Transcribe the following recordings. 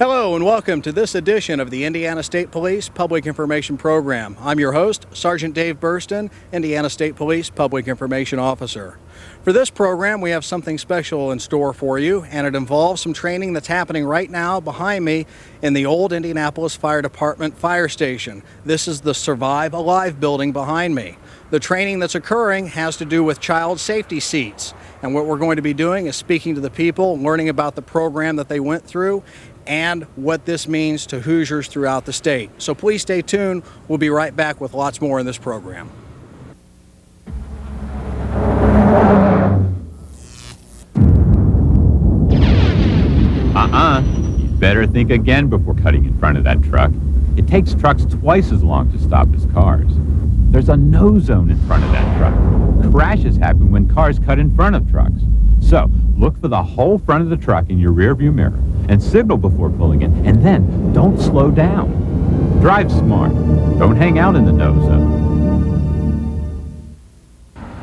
Hello and welcome to this edition of the Indiana State Police Public Information Program. I'm your host, Sergeant Dave Burston, Indiana State Police Public Information Officer. For this program, we have something special in store for you, and it involves some training that's happening right now behind me in the old Indianapolis Fire Department fire station. This is the Survive Alive building behind me. The training that's occurring has to do with child safety seats. And what we're going to be doing is speaking to the people, learning about the program that they went through, and what this means to Hoosiers throughout the state. So please stay tuned. We'll be right back with lots more in this program. You better think again before cutting in front of that truck. It takes trucks twice as long to stop as cars. There's a no zone in front of that truck. Crashes happen when cars cut in front of trucks. So, look for the whole front of the truck in your rearview mirror and signal before pulling in, and then don't slow down. Drive smart. Don't hang out in the no zone.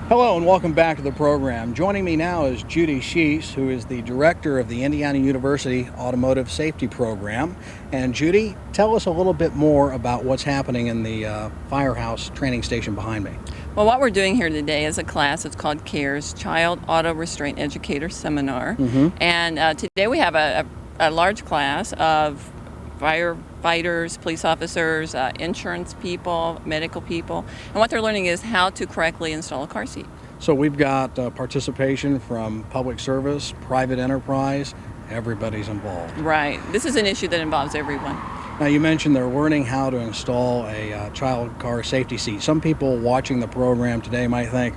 Hello and welcome back to the program. Joining me now is Judy Sheese, who is the director of the Indiana University Automotive Safety Program. And Judy, tell us a little bit more about what's happening in the firehouse training station behind me. Well, what we're doing here today is a class. It's called CARES, Child Auto Restraint Educator Seminar. And today we have a large class of firefighters, police officers, insurance people, medical people. And what they're learning is how to correctly install a car seat. So we've got participation from public service, private enterprise, everybody's involved. Right. This is an issue that involves everyone. Now you mentioned they're learning how to install a child car safety seat. Some people watching the program today might think,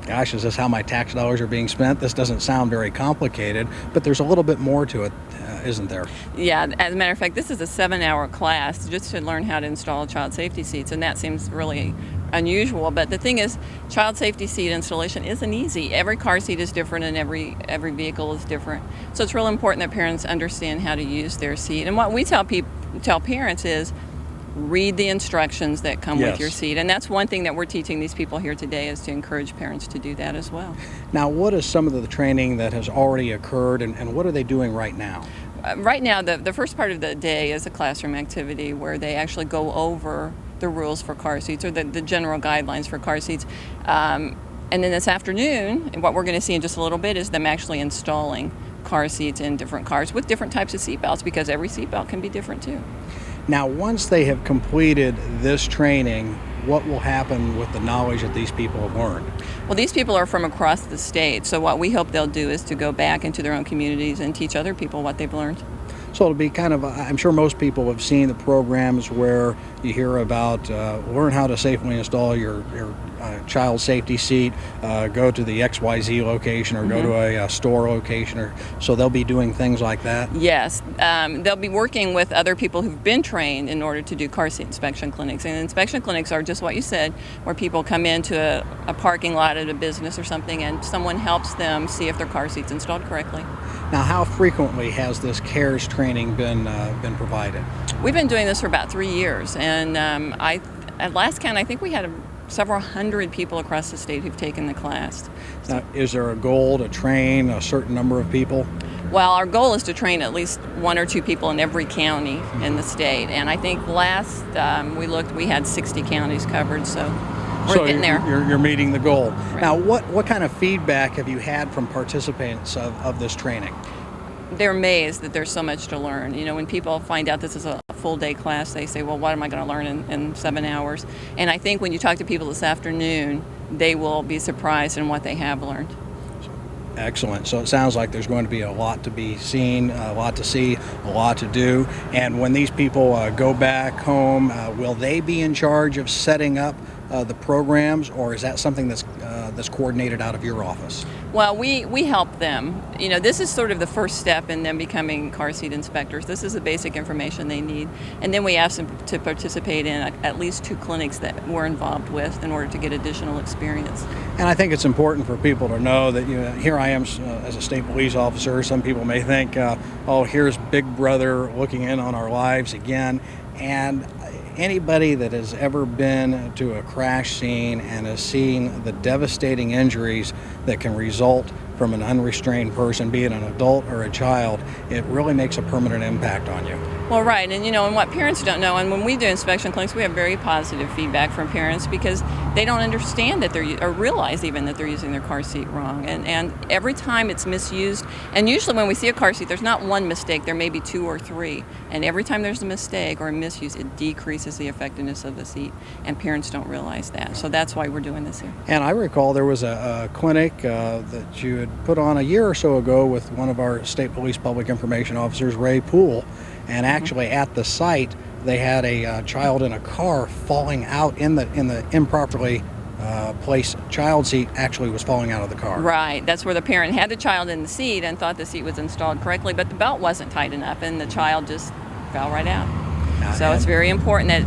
gosh, is this how my tax dollars are being spent? This doesn't sound very complicated, but there's a little bit more to it, isn't there? Yeah, as a matter of fact, this is a 7-hour class just to learn how to install child safety seats, and that seems really unusual. But the thing is, child safety seat installation isn't easy. Every car seat is different and every vehicle is different. So it's real important that parents understand how to use their seat. And what we tell parents is, read the instructions that come with your seat. And that's one thing that we're teaching these people here today, is to encourage parents to do that as well. Now, what is some of the training that has already occurred, and what are they doing right now? Right now, the first part of the day is a classroom activity where they actually go over the rules for car seats, or the general guidelines for car seats. And then this afternoon, what we're going to see in just a little bit is them actually installing car seats in different cars with different types of seat belts, because every seat belt can be different too. Now, once they have completed this training, what will happen with the knowledge that these people have learned? Well, these people are from across the state, so what we hope they'll do is to go back into their own communities and teach other people what they've learned. So it'll be kind of, I'm sure most people have seen the programs where you hear about learn how to safely install your child safety seat, go to the XYZ location, or go to a store location, so they'll be doing things like that? Yes, they'll be working with other people who've been trained in order to do car seat inspection clinics. And inspection clinics are just what you said, where people come into a parking lot at a business or something, and someone helps them see if their car seat's installed correctly. Now, how frequently has this CARES training been provided? We've been doing this for about 3 years, and at last count, I think we had several hundred people across the state who've taken the class. Now, is there a goal to train a certain number of people? Well, our goal is to train at least 1 or 2 people in every county in the state, and I think last we looked, we had 60 counties covered, so we're getting there. You're meeting the goal. Right. Now, what kind of feedback have you had from participants of this training? They're amazed that there's so much to learn. You know, when people find out this is a full-day class, they say, well, what am I going to learn in 7 hours? And I think when you talk to people this afternoon, they will be surprised in what they have learned. Excellent. So it sounds like there's going to be a lot to be seen, a lot to see, a lot to do. And when these people go back home, will they be in charge of setting up the programs, or is that something that's coordinated out of your office? Well, we help them. You know, this is sort of the first step in them becoming car seat inspectors. This is the basic information they need. And then we ask them to participate in at least 2 clinics that we're involved with in order to get additional experience. And I think it's important for people to know that, you know, here I am as a state police officer. Some people may think, oh, here's Big Brother looking in on our lives again. And anybody that has ever been to a crash scene and has seen the devastating injuries that can result from an unrestrained person, be it an adult or a child, it really makes a permanent impact on you. Well, right, and and what parents don't know, and when we do inspection clinics, we have very positive feedback from parents because they don't understand that or realize even that they're using their car seat wrong. And every time it's misused, and usually when we see a car seat, there's not one mistake, there may be two or three. And every time there's a mistake or a misuse, it decreases the effectiveness of the seat, and parents don't realize that. So that's why we're doing this here. And I recall there was a clinic that you had put on a year or so ago with one of our state police public information officers, Ray Poole. And actually at the site, they had a child in a car falling out in the improperly placed child seat actually was falling out of the car. Right. That's where the parent had the child in the seat and thought the seat was installed correctly, but the belt wasn't tight enough and the child just fell right out. So it's very important that,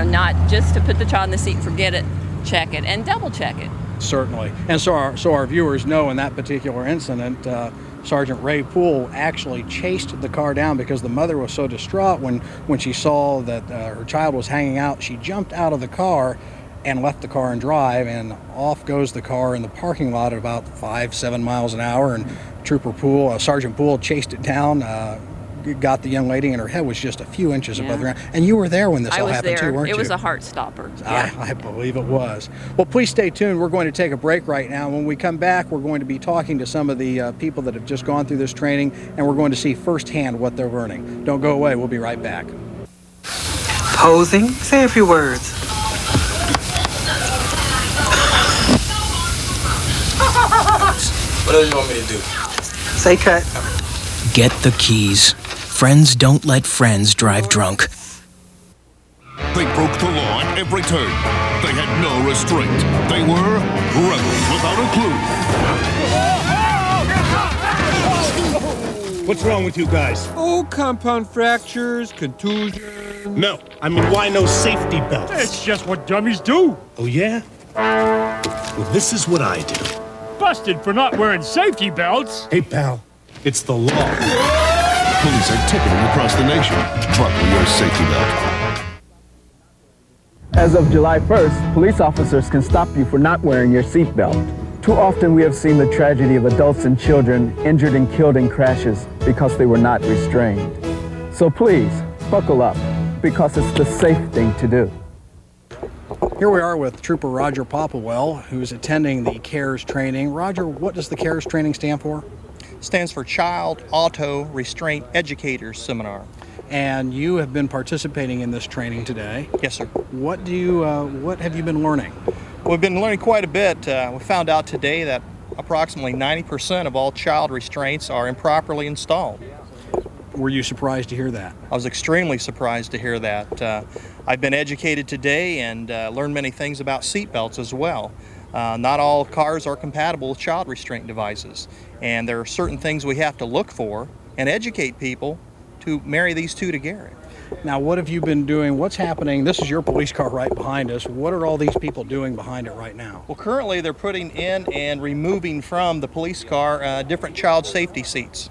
not just to put the child in the seat and forget it, check it and double check it. Certainly. And so our viewers know in that particular incident, Sergeant Ray Poole actually chased the car down because the mother was so distraught when she saw that her child was hanging out. She jumped out of the car and left the car and drive, and off goes the car in the parking lot at about 5-7 miles an hour. And Sergeant Poole chased it down, got the young lady, and her head was just a few inches above the ground. And you were there when this all happened too, weren't you? It was a heart stopper. Yeah. I believe it was. Well, please stay tuned. We're going to take a break right now. When we come back, we're going to be talking to some of the people that have just gone through this training, and we're going to see firsthand what they're learning. Don't go away. We'll be right back. Posing? Say a few words. What else you want me to do? Say cut. Get the keys. Friends don't let friends drive drunk. They broke the law at every turn. They had no restraint. They were rebels without a clue. What's wrong with you guys? Oh, compound fractures, contusions. No, I mean, why no safety belts? It's just what dummies do. Oh, yeah? Well, this is what I do. Busted for not wearing safety belts. Hey, pal, it's the law. Police are ticketing across the nation. Buckle your safety belt. As of July 1st, police officers can stop you for not wearing your seatbelt. Too often we have seen the tragedy of adults and children injured and killed in crashes because they were not restrained. So please, buckle up, because it's the safe thing to do. Here we are with Trooper Roger Popplewell, who's attending the CARES training. Roger, what does the CARES training stand for? Stands for Child Auto Restraint Educators Seminar. And you have been participating in this training today. Yes, sir. What have you been learning? We've been learning quite a bit. We found out today that approximately 90% of all child restraints are improperly installed. Were you surprised to hear that? I was extremely surprised to hear that. I've been educated today and learned many things about seat belts as well. Not all cars are compatible with child restraint devices, and there are certain things we have to look for and educate people to marry these two together. Now, what have you been doing? What's happening? This is your police car right behind us. What are all these people doing behind it right now? Well, currently they're putting in and removing from the police car different child safety seats,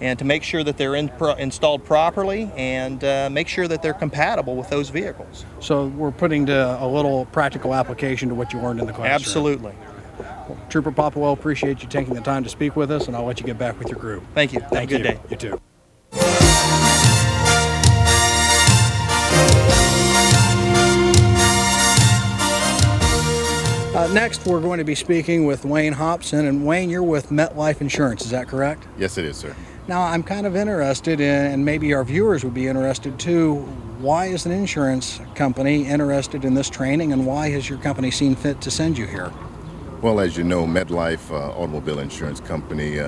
and to make sure that they're installed properly and make sure that they're compatible with those vehicles. So we're putting to a little practical application to what you learned in the classroom. Absolutely. Well, Trooper Popplewell, appreciate you taking the time to speak with us, and I'll let you get back with your group. Thank you. Have a good day. You too. Next, we're going to be speaking with Wayne Hobson. And Wayne, you're with MetLife Insurance, is that correct? Yes, it is, sir. Now, I'm kind of interested in, and maybe our viewers would be interested too, why is an insurance company interested in this training, and why has your company seen fit to send you here? Well, as you know, MetLife Automobile Insurance Company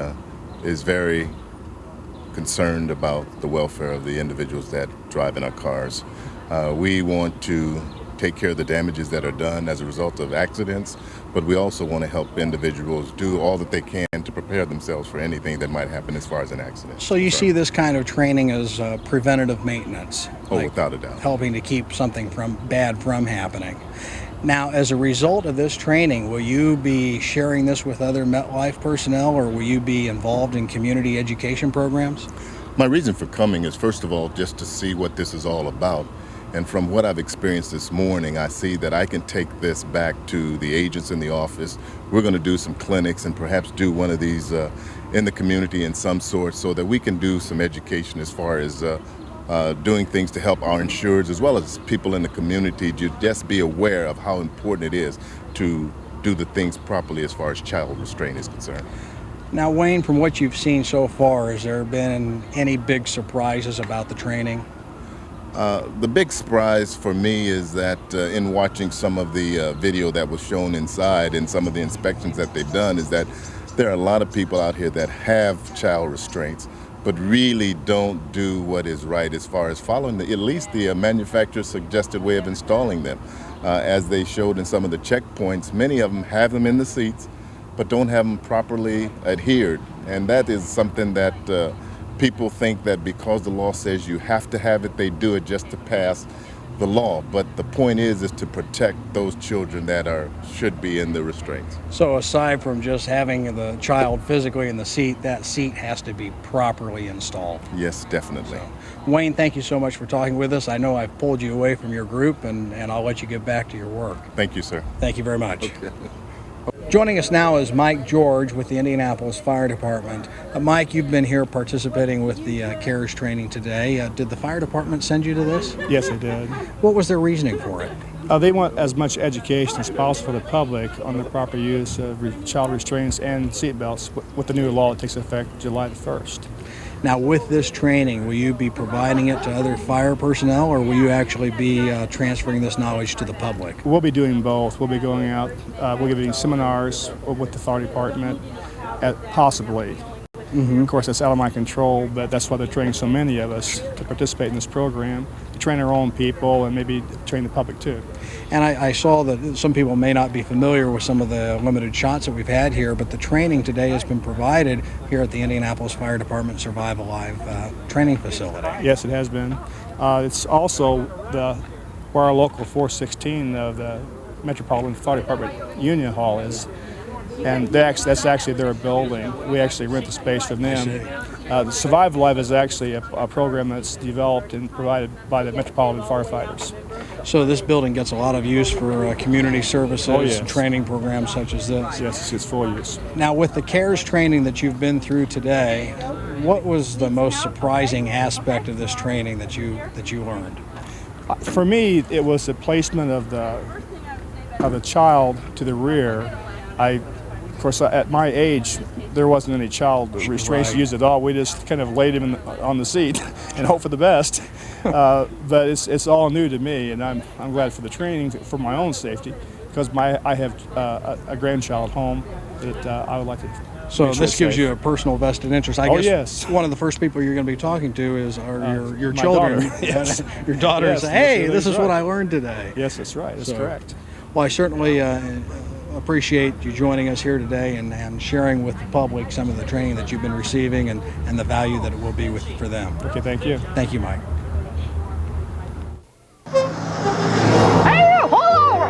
is very concerned about the welfare of the individuals that drive in our cars. We want to take care of the damages that are done as a result of accidents, but we also want to help individuals do all that they can to prepare themselves for anything that might happen as far as an accident. So you see this kind of training as preventative maintenance? Oh, without a doubt. Helping to keep something bad from happening. Now, as a result of this training, will you be sharing this with other MetLife personnel, or will you be involved in community education programs? My reason for coming is, first of all, just to see what this is all about, And from what I've experienced this morning, I see that I can take this back to the agents in the office. We're going to do some clinics and perhaps do one of these in the community in some sort, so that we can do some education as far as doing things to help our insureds as well as people in the community to just be aware of how important it is to do the things properly as far as child restraint is concerned. Now, Wayne, from what you've seen so far, has there been any big surprises about the training? The big surprise for me is that in watching some of the video that was shown inside and some of the inspections that they've done, is that there are a lot of people out here that have child restraints but really don't do what is right as far as following at least the manufacturer's suggested way of installing them. As they showed in some of the checkpoints, many of them have them in the seats but don't have them properly adhered, and that is something that people think that because the law says you have to have it, they do it just to pass the law. But the point is to protect those children that should be in the restraints. So aside from just having the child physically in the seat, that seat has to be properly installed. Yes, definitely. So, Wayne, thank you so much for talking with us. I know I've pulled you away from your group, and I'll let you get back to your work. Thank you, sir. Thank you very much. Okay. Joining us now is Mike George with the Indianapolis Fire Department. Mike, you've been here participating with the CARES training today. Did the fire department send you to this? Yes, they did. What was their reasoning for it? They want as much education as possible for the public on the proper use of child restraints and seatbelts with the new law that takes effect July the 1st. Now, with this training, will you be providing it to other fire personnel, or will you actually be transferring this knowledge to the public? We'll be doing both. We'll be going out, we'll be doing seminars with the fire department, possibly. Of course, that's out of my control, but that's why they're training so many of us to participate in this program, to train our own people and maybe train the public too. And I saw that some people may not be familiar with some of the limited shots that we've had here, but the training today has been provided here at the Indianapolis Fire Department Survive Alive training facility. Yes, it has been. It's also where our local 416 of the Metropolitan Fire Department Union Hall is. And that's actually their building. We actually rent the space from them. The Survive Alive is actually a program that's developed and provided by the Metropolitan firefighters. So this building gets a lot of use for community services, yes. training programs such as this. Yes, it's full use. Now, with the CARES training that you've been through today, what was the most surprising aspect of this training that you learned? For me, it was the placement of the child to the rear. Of course, at my age, there wasn't any child restraints used at all. We just kind of laid him on the seat and hope for the best. But it's all new to me, and I'm glad for the training for my own safety, because I have a grandchild home that I would like to. So this gives you a personal vested interest. I guess yes. One of the first people you're going to be talking to are your my children. Daughter. Yes. Your daughter yes, say, hey, that's this is right. what I learned today. Yes, that's right. That's correct. Well, I certainly appreciate you joining us here today and sharing with the public some of the training that you've been receiving and the value that it will be for them. Okay, thank you. Thank you, Mike. Hey, hold over!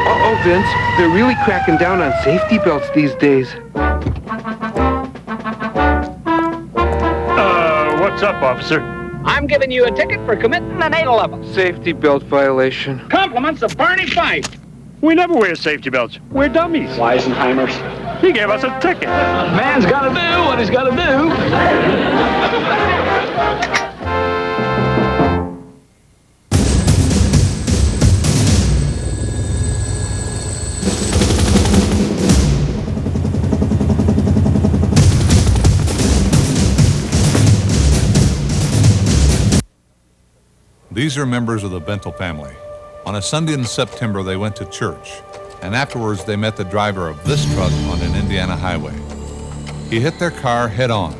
Uh-oh, Vince. They're really cracking down on safety belts these days. What's up, officer? I'm giving you a ticket for committing an 811. Safety belt violation. Compliments of Barney Fife. We never wear safety belts. We're dummies. Weisenheimers. He gave us a ticket. Man's got to do what he's got to do. These are members of the Bentel family. On a Sunday in September, they went to church, and afterwards they met the driver of this truck on an Indiana highway. He hit their car head-on.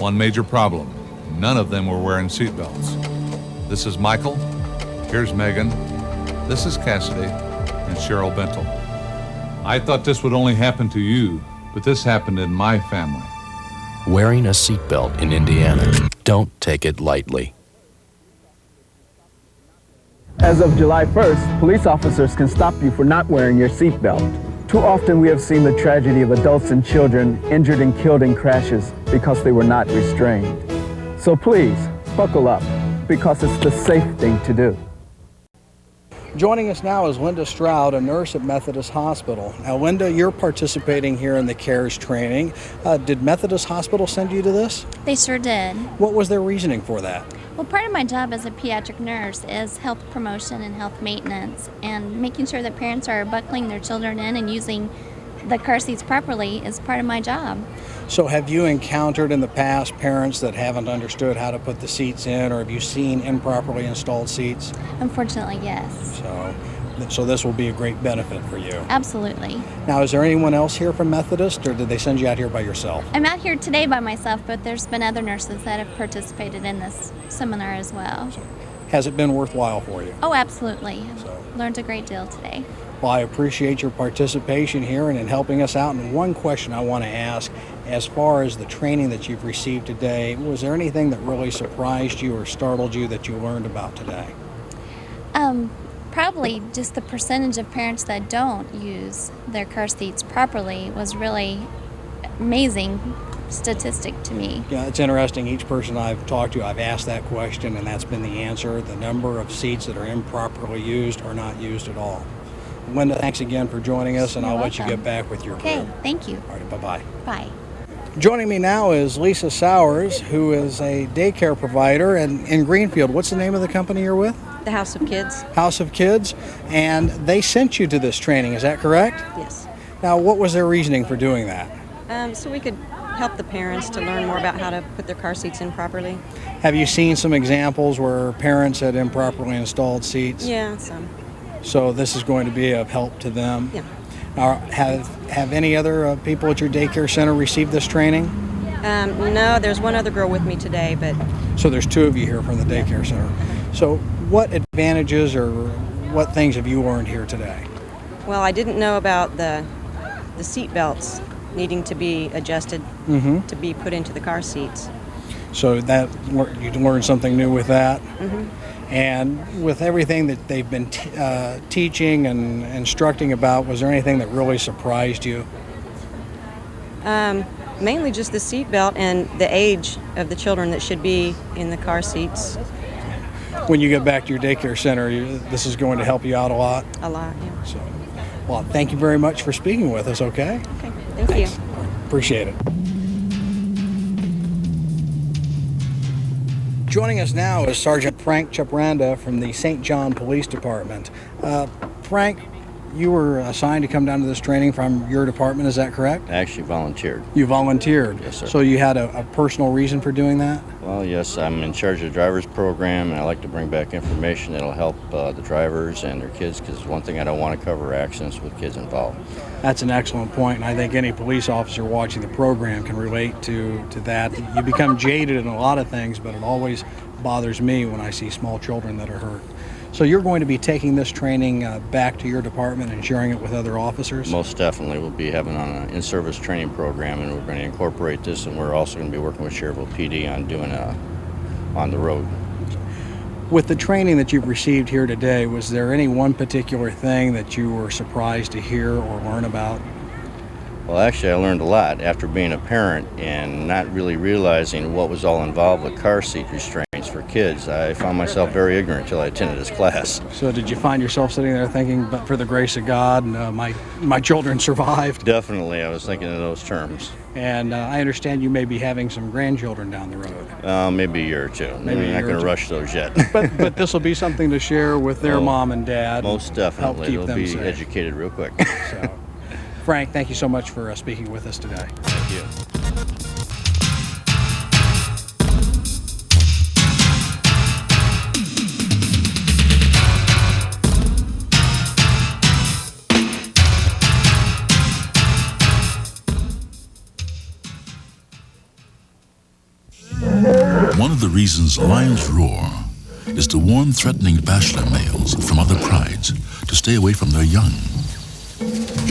One major problem: none of them were wearing seatbelts. This is Michael, here's Megan, this is Cassidy, and Cheryl Bentel. I thought this would only happen to you, but this happened in my family. Wearing a seatbelt in Indiana. Don't take it lightly. As of July 1st, police officers can stop you for not wearing your seatbelt. Too often we have seen the tragedy of adults and children injured and killed in crashes because they were not restrained. So please, buckle up. because it's the safe thing to do. Joining us now is Linda Stroud, a nurse at Methodist Hospital. Now, Linda, you're participating here in the CARES training. Did Methodist Hospital send you to this? They sure did. What was their reasoning for that? Well, part of my job as a pediatric nurse is health promotion and health maintenance, and making sure that parents are buckling their children in and using the car seats properly is part of my job. So have you encountered in the past parents that haven't understood how to put the seats in, or have you seen improperly installed seats? Unfortunately, yes. So this will be a great benefit for you. Absolutely. Now, is there anyone else here from Methodist, or did they send you out here by yourself? I'm out here today by myself, but there's been other nurses that have participated in this seminar as well. Has it been worthwhile for you? Oh, absolutely. Learned a great deal today. Well, I appreciate your participation here and in helping us out. And one question I want to ask, as far as the training that you've received today, was there anything that really surprised you or startled you that you learned about today? Probably just the percentage of parents that don't use their car seats properly was really amazing statistic to me. Yeah, it's interesting. Each person I've talked to, I've asked that question, and that's been the answer. The number of seats that are improperly used or not used at all. Linda, thanks again for joining us, and You're I'll let you welcome. get back with your Okay, group. thank you. All right, bye-bye. Bye. Joining me now is Lisa Sowers, who is a daycare provider in Greenfield. What's the name of the company you're with? The House of Kids. House of Kids, and they sent you to this training, is that correct? Yes. Now, what was their reasoning for doing that? So we could help the parents to learn more about how to put their car seats in properly. Have you seen some examples where parents had improperly installed seats? Yeah, some. So this is going to be of help to them? Yeah. Now, have any other people at your daycare center received this training? No, there's one other girl with me today, but... So there's two of you here from the daycare center. So what advantages or what things have you learned here today? Well, I didn't know about the seat belts needing to be adjusted to be put into the car seats. So that you learned something new with that? Mm-hmm. And with everything that they've been teaching and instructing about, was there anything that really surprised you? Mainly just the seat belt and the age of the children that should be in the car seats. When you get back to your daycare center, this is going to help you out a lot? A lot, yeah. So, well, thank you very much for speaking with us, okay? Okay, thank you. Appreciate it. Joining us now is Sergeant Frank Chapranda from the St. John Police Department. Frank, you were assigned to come down to this training from your department, is that correct? Actually volunteered. You volunteered? Yes, sir. So you had a personal reason for doing that? Well, yes, I'm in charge of the driver's program, and I like to bring back information that'll help the drivers and their kids, because one thing I don't want to cover accidents with kids involved. That's an excellent point, and I think any police officer watching the program can relate to that. You become jaded in a lot of things, but it always bothers me when I see small children that are hurt. So you're going to be taking this training back to your department and sharing it with other officers? Most definitely. We'll be having an in-service training program, and we're going to incorporate this, and we're also going to be working with Schererville PD on doing on the road. With the training that you've received here today, was there any one particular thing that you were surprised to hear or learn about? Well, actually, I learned a lot after being a parent and not really realizing what was all involved with car seat restraints for kids. I found myself very ignorant until I attended this class. So did you find yourself sitting there thinking, but for the grace of God, my children survived? Definitely, I was thinking in those terms. And I understand you may be having some grandchildren down the road. Maybe a year or two. Maybe I'm not going to rush those yet. but this will be something to share with their mom and dad. Most definitely. Help keep They'll be them safe. educated real quick. So, Frank, thank you so much for speaking with us today. Thank you. One of the reasons lions roar is to warn threatening bachelor males from other prides to stay away from their young.